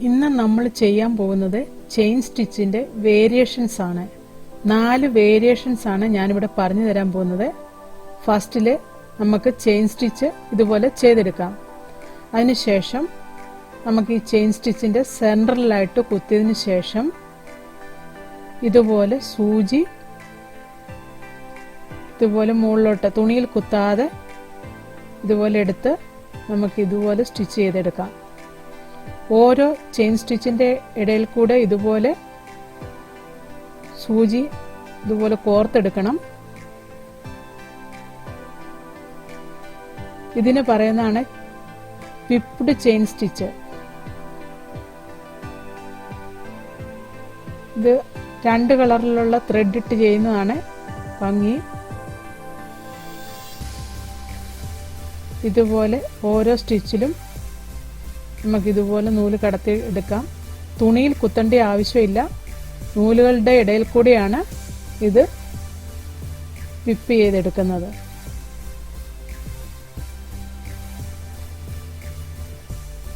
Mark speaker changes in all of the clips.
Speaker 1: ഇന്ന് നമ്മൾ ചെയ്യാൻ പോകുന്നത് ചെയിൻ സ്റ്റിച്ചിന്റെ വേരിയേഷൻസ് ആണ്. 4 വേരിയേഷൻസ് ആണ് ഞാനിവിടെ പറഞ്ഞു തരാൻ പോകുന്നത്. ഫസ്റ്റില് നമുക്ക് ചെയിൻ സ്റ്റിച്ച് ഇതുപോലെ ചെയ്തെടുക്കാം. അതിനുശേഷം നമുക്ക് ഈ ചെയിൻ സ്റ്റിച്ചിന്റെ സെൻട്രലായിട്ട് കുത്തിയതിനു ശേഷം ഇതുപോലെ സൂചി ഇതുപോലെ മുകളിലോട്ട് തുണിയിൽ കുത്താതെ ഇതുപോലെ എടുത്ത് നമുക്ക് ഇതുപോലെ സ്റ്റിച്ച് ചെയ്തെടുക്കാം. ഓരോ ചെയിൻ സ്റ്റിച്ചിന്റെ ഇടയിൽ കൂടെ ഇതുപോലെ സൂചി ഇതുപോലെ കോർത്തെടുക്കണം. ഇതിന് പറയുന്നതാണ് വിപ്ഡ് ചെയിൻ സ്റ്റിച്ച്. ഇത് 2 കളറിലുള്ള ത്രെഡ് ഇട്ട് ചെയ്യുന്നതാണ് ഭംഗി. ഇതുപോലെ ഓരോ സ്റ്റിച്ചിലും നമുക്കിതുപോലെ നൂല് കടത്തി എടുക്കാം. തുണിയിൽ കുത്തേണ്ട ആവശ്യമില്ല, നൂലുകളുടെ ഇടയിൽ കൂടിയാണ് ഇത് വിപ്പ് ചെയ്തെടുക്കുന്നത്.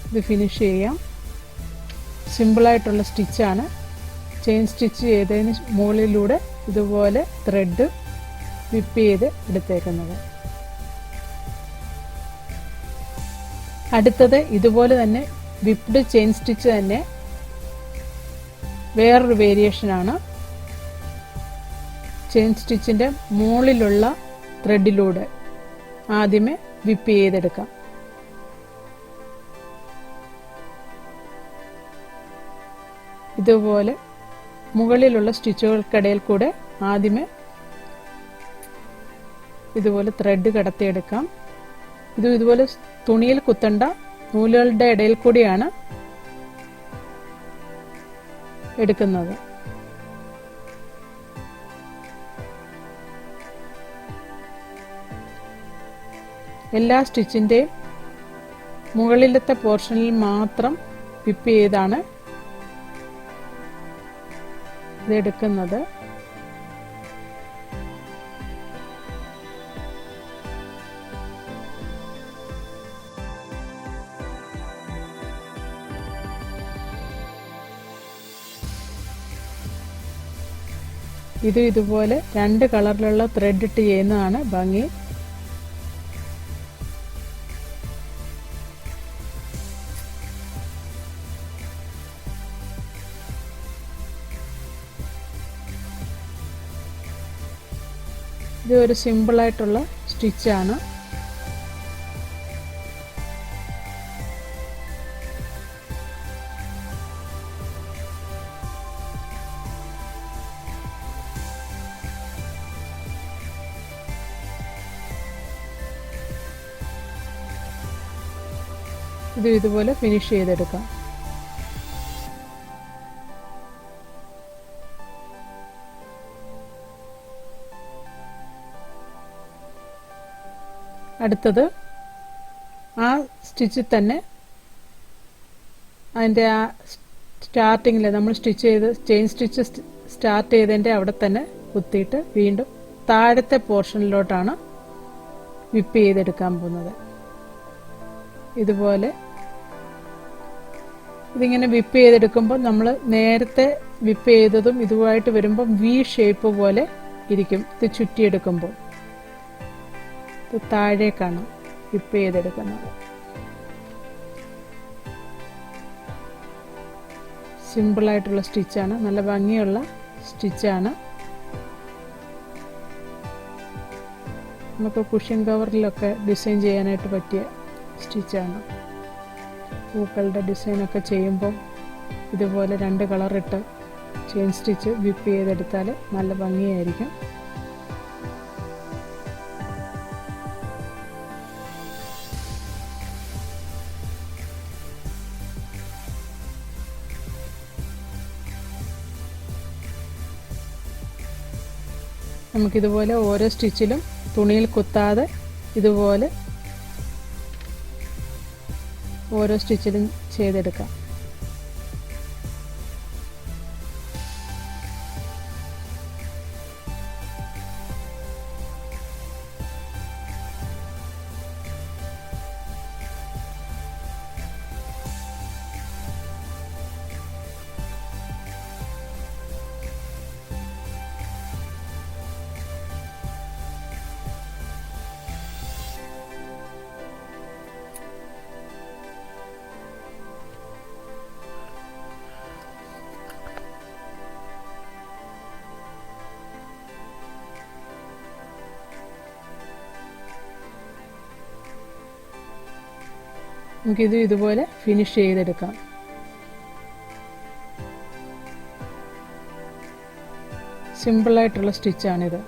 Speaker 1: ഇത് ഫിനിഷ് ചെയ്യാം. സിമ്പിളായിട്ടുള്ള സ്റ്റിച്ചാണ്. ചെയിൻ സ്റ്റിച്ച് ചെയ്തതിന് മുകളിലൂടെ ഇതുപോലെ ത്രെഡ് വിപ്പ് ചെയ്ത് എടുത്തേക്കുന്നത്. അടുത്തത് ഇതുപോലെ തന്നെ വിപ്ഡ് ചെയിൻ സ്റ്റിച്ച് തന്നെ വേറൊരു വേരിയേഷൻ ആണ്. ചെയിൻ സ്റ്റിച്ചിന്റെ മുകളിലുള്ള ത്രെഡിലൂടെ ആദ്യമേ വിപ്പ് ചെയ്തെടുക്കാം. ഇതുപോലെ മുകളിലുള്ള സ്റ്റിച്ചുകൾക്കിടയിൽ കൂടെ ആദ്യമേ ഇതുപോലെ ത്രെഡ് കടത്തിയെടുക്കാം. ഇതുപോലെ തുണിയിൽ കുത്തണ്ട, നൂലുകളുടെ ഇടയിൽ കൂടിയാണ് എടുക്കുന്നത്. എല്ലാ സ്റ്റിച്ചിന്റെയും മുകളിലത്തെ പോർഷനിൽ മാത്രം വിപ്പ് ചെയ്താണ് ഇതെടുക്കുന്നത്. ഇതുപോലെ 2 കളറിലുള്ള ത്രെഡ് ഇട്ട് ചെയ്യുന്നതാണ് ഭംഗി. ഇത് ഒരു സിമ്പിളായിട്ടുള്ള സ്റ്റിച്ചാണ്. ഇതുപോലെ ഫിനിഷ് ചെയ്തെടുക്കാം. അടുത്തത് ആ സ്റ്റിച്ചിൽ തന്നെ അതിൻ്റെ ആ സ്റ്റാർട്ടിങ്ങിൽ നമ്മൾ സ്റ്റിച്ച് ചെയ്ത് ചെയിൻ സ്റ്റിച്ച് സ്റ്റാർട്ട് ചെയ്തതിൻ്റെ അവിടെ തന്നെ കുത്തിയിട്ട് വീണ്ടും താഴത്തെ പോർഷനിലോട്ടാണ് വിപ്പ് ചെയ്തെടുക്കാൻ പോകുന്നത്. ഇതുപോലെ ഇതിങ്ങനെ വിപ്പ് ചെയ്തെടുക്കുമ്പോൾ നമ്മൾ നേരത്തെ വിപ്പ് ചെയ്തതും ഇതുമായിട്ട് വരുമ്പോൾ വി ഷേപ്പ് പോലെ ഇരിക്കും. ഇത് ചുറ്റിയെടുക്കുമ്പോൾ ഇത് താഴേക്കാണ് വിപ്പ് ചെയ്തെടുക്കുന്നത്. സിമ്പിളായിട്ടുള്ള സ്റ്റിച്ചാണ്, നല്ല ഭംഗിയുള്ള സ്റ്റിച്ചാണ്. നമുക്ക് കുഷ്യൻ കവറിലൊക്കെ ഡിസൈൻ ചെയ്യാനായിട്ട് പറ്റിയ സ്റ്റിച്ചാണ്. പൂക്കളുടെ ഡിസൈനൊക്കെ ചെയ്യുമ്പോൾ ഇതുപോലെ 2 കളറിട്ട് ചെയിൻ സ്റ്റിച്ച് വിപ്പ് ചെയ്തെടുത്താൽ നല്ല ഭംഗിയായിരിക്കും. നമുക്കിതുപോലെ ഓരോ സ്റ്റിച്ചിലും തുണിയിൽ കുത്താതെ ഇതുപോലെ ഓരോ സ്റ്റിച്ചിലും ചെയ്തെടുക്കാം. നമുക്കിത് ഇതുപോലെ ഫിനിഷ് ചെയ്തെടുക്കാം. സിമ്പിളായിട്ടുള്ള സ്റ്റിച്ചാണിത്.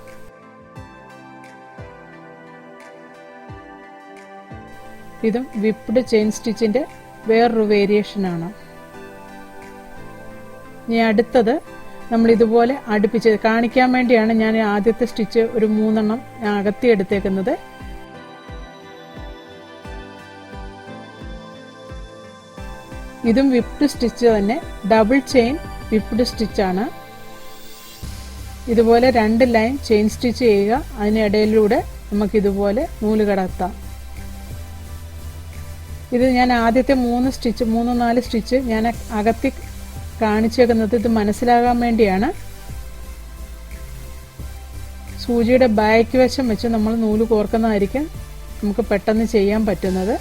Speaker 1: ഇതും വിപ്ഡ് ചെയിൻ സ്റ്റിച്ചിന്റെ വേറൊരു വേരിയേഷനാണ്. ഇനി അടുത്തത് നമ്മൾ ഇതുപോലെ അടുപ്പിച്ച് കാണിക്കാൻ വേണ്ടിയാണ് ഞാൻ ആദ്യത്തെ സ്റ്റിച്ച് ഒരു 3 എണ്ണം അകത്തി എടുത്തേക്കുന്നത്. ഇതും വിപ്ഡ് സ്റ്റിച്ച് തന്നെ, ഡബിൾ ചെയിൻ വിപ്ഡ് സ്റ്റിച്ചാണ്. ഇതുപോലെ 2 ലൈൻ ചെയിൻ സ്റ്റിച്ച് ചെയ്യുക. അതിനിടയിലൂടെ നമുക്കിതുപോലെ നൂല് കടത്താം. ഇത് ഞാൻ ആദ്യത്തെ 3-4 സ്റ്റിച്ച് ഞാൻ അകത്തി കാണിച്ചേക്കുന്നത് ഇത് മനസ്സിലാകാൻ വേണ്ടിയാണ്. സൂചിയുടെ ബാക്ക് വശം വെച്ച് നമ്മൾ നൂല് കോർക്കുന്നതായിരിക്കും നമുക്ക് പെട്ടെന്ന് ചെയ്യാൻ പറ്റുന്നത്.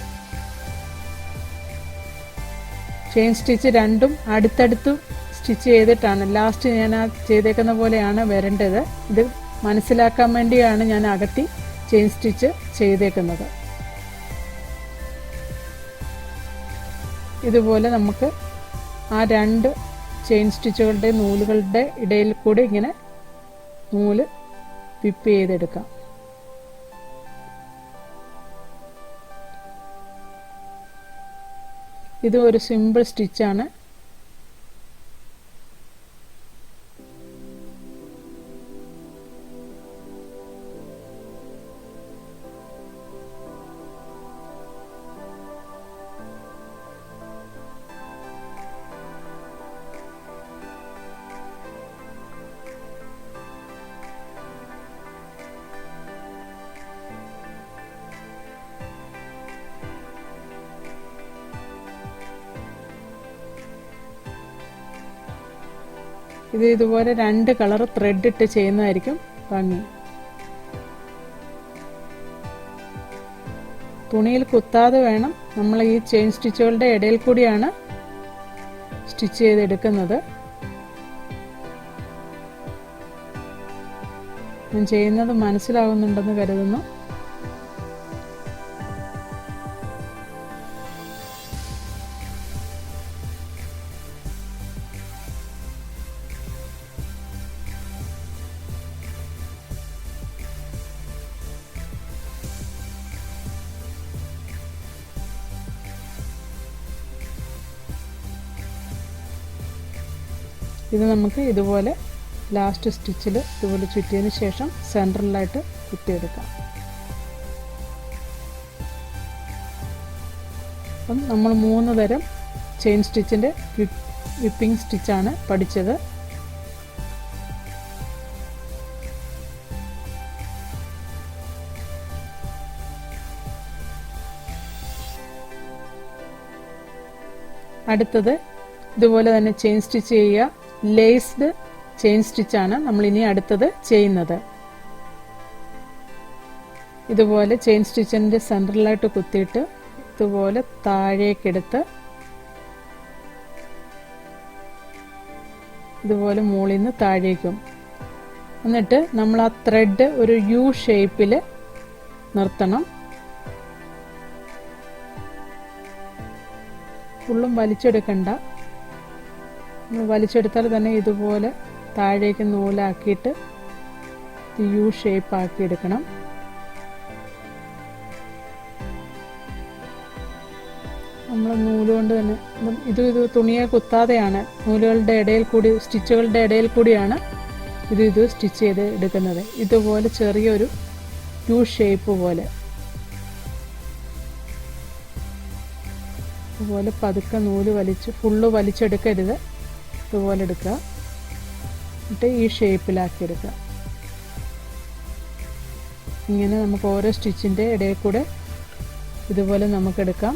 Speaker 1: ചെയിൻ സ്റ്റിച്ച് രണ്ടും അടുത്തടുത്ത് സ്റ്റിച്ച് ചെയ്തിട്ടാണ് ലാസ്റ്റ് ഞാൻ ചെയ്തേക്കുന്ന പോലെയാണ് വരേണ്ടത്. ഇത് മനസ്സിലാക്കാൻ വേണ്ടിയാണ് ഞാൻ അകത്തി ചെയിൻ സ്റ്റിച്ച് ചെയ്തേക്കുന്നത്. ഇതുപോലെ നമുക്ക് ആ 2 ചെയിൻ സ്റ്റിച്ചുകളുടെ നൂലുകളുടെ ഇടയിൽ കൂടി ഇങ്ങനെ നൂല് വിപ്പ് ചെയ്തെടുക്കാം. ഇത് ഒരു സിമ്പിൾ സ്റ്റിച്ചാണ്. ഇത് ഇതുപോലെ 2 കളർ ത്രെഡ് ഇട്ട് ചെയ്യുന്നതായിരിക്കും ഭംഗി. തുണിയിൽ കുത്താതെ വേണം നമ്മൾ ഈ ചെയിൻ സ്റ്റിച്ചുകളുടെ ഇടയിൽ കൂടിയാണ് സ്റ്റിച്ച് ചെയ്തെടുക്കുന്നത്. ഞാൻ ചെയ്യുന്നത് മനസ്സിലാവുന്നുണ്ടെന്ന് കരുതുന്നു. ഇത് നമുക്ക് ഇതുപോലെ ലാസ്റ്റ് സ്റ്റിച്ചിൽ ഇതുപോലെ ചുറ്റിയതിന് ശേഷം സെൻട്രലായിട്ട് കുത്തിയെടുക്കാം. അപ്പം നമ്മൾ 3 തരം ചെയിൻ സ്റ്റിച്ചിൻ്റെ വിപ്പിംഗ് സ്റ്റിച്ചാണ് പഠിച്ചത്. അടുത്തത് ഇതുപോലെ തന്നെ ചെയിൻ സ്റ്റിച്ച് ചെയ്യുക. ലേസ്ഡ് ചെയിൻ സ്റ്റിച്ചാണ് നമ്മൾ ഇനി അടുത്തത് ചെയ്യുന്നത്. ഇതുപോലെ ചെയിൻ സ്റ്റിച്ചിന്റെ സെൻട്രലായിട്ട് കുത്തിയിട്ട് ഇതുപോലെ താഴേക്കെടുത്ത് ഇതുപോലെ മുകളിൽ നിന്ന് താഴേക്കും, എന്നിട്ട് നമ്മൾ ആ ത്രെഡ് ഒരു യു ഷേപ്പിൽ നിർത്തണം. ഫുള്ളും വലിച്ചെടുക്കണ്ട. വലിച്ചെടുത്താൽ തന്നെ ഇതുപോലെ താഴേക്ക് നൂലാക്കിയിട്ട് യു ഷേപ്പ് ആക്കി എടുക്കണം. നമ്മൾ നൂലുകൊണ്ട് തന്നെ ഇത് തുണിയെ കുത്താതെയാണ്, നൂലുകളുടെ ഇടയിൽ കൂടി സ്റ്റിച്ചുകളുടെ ഇടയിൽ കൂടിയാണ് ഇത് സ്റ്റിച്ച് ചെയ്ത് എടുക്കുന്നത്. ഇതുപോലെ ചെറിയൊരു യു ഷേപ്പ് പോലെ ഇതുപോലെ പതുക്കെ നൂല് ഫുള്ള് വലിച്ചെടുക്കരുത്. ഇതുപോലെ എടുക്കുക, എന്നിട്ട് ഈ ഷേപ്പിലാക്കി എടുക്കുക. ഇങ്ങനെ നമുക്ക് ഓരോ സ്റ്റിച്ചിൻ്റെ ഇടയിൽ കൂടെ ഇതുപോലെ നമുക്കെടുക്കാം.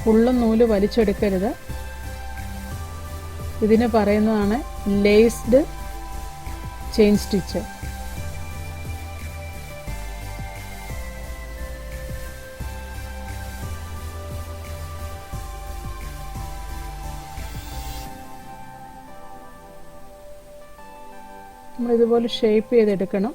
Speaker 1: ഫുള്ളും നൂല് വലിച്ചെടുക്കരുത്. ഇതിന് പറയുന്നതാണ് ലേസ്ഡ് ചെയിൻ സ്റ്റിച്ച്. നമ്മൾ ഇതുപോലെ ഷേപ്പ് ചെയ്തെടുക്കണം.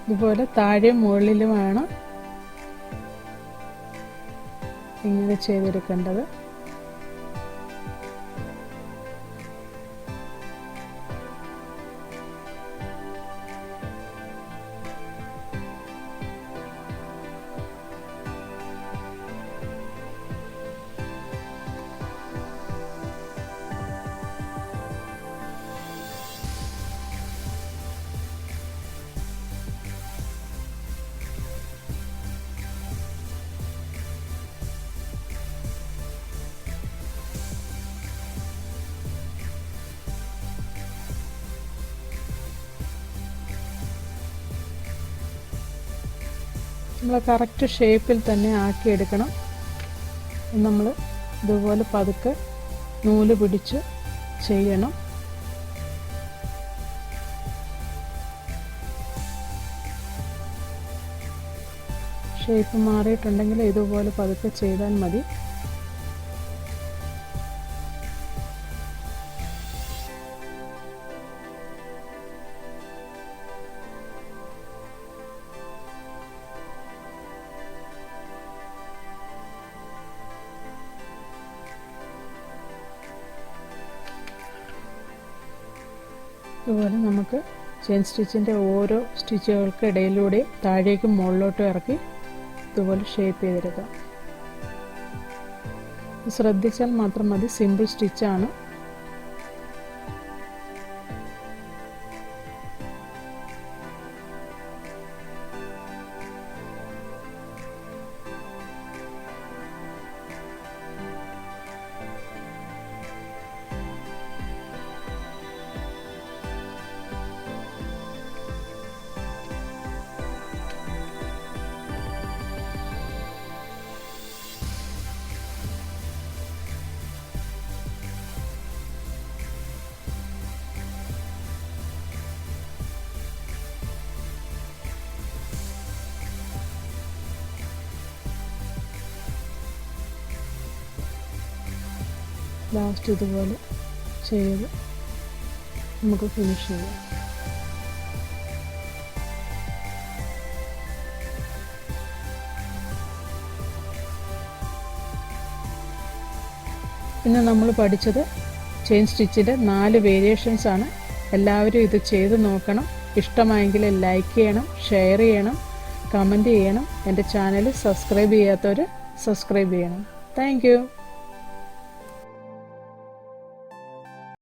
Speaker 1: ഇതുപോലെ താഴെയും മുകളിലുമാണ് ഇങ്ങനെ ചെയ്തെടുക്കേണ്ടത്. നമ്മൾ കറക്റ്റ് ഷേപ്പിൽ തന്നെ ആക്കിയെടുക്കണം. നമ്മൾ ഇതുപോലെ പതുക്കെ നൂല് പിടിച്ച് ചെയ്യണം. ഷേപ്പ് മാറിയിട്ടുണ്ടെങ്കിൽ ഇതുപോലെ പതുക്കെ ചെയ്താൽ മതി. ഇതുപോലെ നമുക്ക് ചെയിൻ സ്റ്റിച്ചിൻ്റെ ഓരോ സ്റ്റിച്ചുകൾക്ക് ഇടയിലൂടെ താഴേക്കും മുകളിലോട്ടും ഇറക്കി ഇതുപോലെ ഷേപ്പ് ചെയ്തെടുക്കാം. ശ്രദ്ധിച്ചാൽ മാത്രം മതി, സിമ്പിൾ സ്റ്റിച്ചാണ്. ലാസ്റ്റ് ഇതുപോലെ ചെയ്ത് നമുക്ക് ഫിനിഷ് ചെയ്യാം. പിന്നെ നമ്മൾ പഠിച്ചത് ചെയിൻ സ്റ്റിച്ചിൻ്റെ 4 വേരിയേഷൻസ് ആണ്. എല്ലാവരും ഇത് ചെയ്ത് നോക്കണം. ഇഷ്ടമായെങ്കിൽ ലൈക്ക് ചെയ്യണം, ഷെയർ ചെയ്യണം, കമൻറ്റ് ചെയ്യണം. എൻ്റെ ചാനൽ സബ്സ്ക്രൈബ് ചെയ്യാത്തവർ സബ്സ്ക്രൈബ് ചെയ്യണം. Thank you.